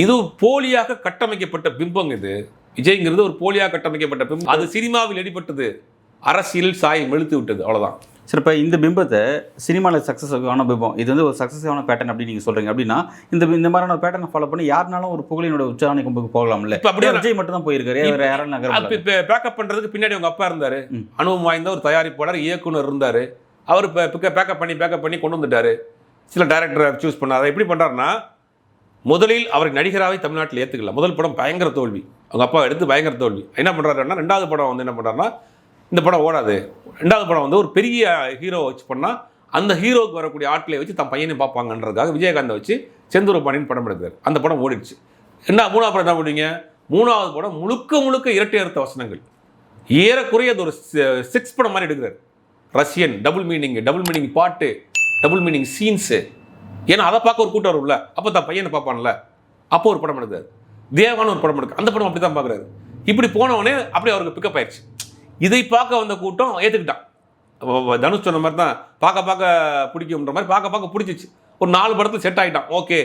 இது போலியாக கட்டமைக்கப்பட்ட பிம்பம். இது விஜய்ங்கிறது ஒரு போலியாக கட்டமைக்கப்பட்ட பிம்பம். அது சினிமாவில் அடிபட்டது, அரசியல் சாயம் வெளுத்து விட்டது, அவ்வளோதான். சரி, இப்போ இந்த பிம்பத்தை சினிமாவில் சக்ஸஸான பிம்பம், இது வந்து ஒரு சக்ஸஸான பேட்டர்ன் அப்படின்னு நீங்கள் சொல்கிறீங்க. அப்படின்னா இந்த மாதிரியான பேட்டர்னை ஃபாலோ பண்ணி யாருனாலும் ஒரு புகழினோட உச்சாரணை கொம்புக்கு போகலாம்ல. இப்போ அப்படியே விஜய் மட்டும் தான் போயிருக்காரு, வேறு யாரும் நகரம். பேக்கப் பண்ணுறதுக்கு பின்னாடி அவங்க அப்பா இருந்தார், அனுபவம் வாய்ந்த ஒரு தயாரிப்பாளர் இயக்குனர் இருந்தார். அவர் பேக்கப் பண்ணி கொண்டு வந்துட்டார். சில டைரக்டரை சூஸ் பண்ணார். எப்படி பண்ணுறாருன்னா, முதலில் அவருக்கு நடிகராகவே தமிழ்நாட்டில் ஏற்றுக்கல. முதல் படம் பயங்கர தோல்வி, அவங்க அப்பா எடுத்து பயங்கர தோல்வி. என்ன பண்ணுறாருன்னா, ரெண்டாவது படம் வந்து என்ன பண்ணுறாருன்னா, இந்த படம் ஓடாது, ரெண்டாவது படம் வந்து ஒரு பெரிய ஹீரோ வச்சு பண்ணால் அந்த ஹீரோவுக்கு வரக்கூடிய ஆட்களை வச்சு தன் பையனை பார்ப்பாங்கன்றதுக்காக விஜயகாந்தை வச்சு செந்தூர பாண்டியன் படம் எடுக்கிறார். அந்த படம் ஓடிடுச்சு. மூணாவது படம் என்ன பண்ணுவீங்க? மூணாவது படம் முழுக்க இரட்டை அர்த்த வசனங்கள், ஏறக்குறைய அது ஒரு 6 படம் மாதிரி எடுக்கிறார். ரஷ்யன், டபுள் மீனிங் பாட்டு, டபுள் மீனிங் சீன்ஸு. ஏன்னா அதை பார்க்க ஒரு கூட்டம் வரும்ல, அப்போ தான் பையனை பார்ப்பான்ல, அப்போ ஒரு படம் எடுக்கிறார். தேவான ஒரு படம் எடுக்க, அந்த படம் அப்படி தான் பார்க்குறாரு. இப்படி போனவொடனே அப்படி அவருக்கு பிக்கப் ஆயிடுச்சு. இதை பார்க்க வந்த கூட்டம் ஏற்றுக்கிட்டான். தனுஷ் சொன்ன மாதிரி தான், பார்க்க பிடிக்கும்ன்ற மாதிரி பார்க்க பிடிச்சிச்சு. ஒரு 4 படத்தில் செட் ஆகிட்டான். ஓகே,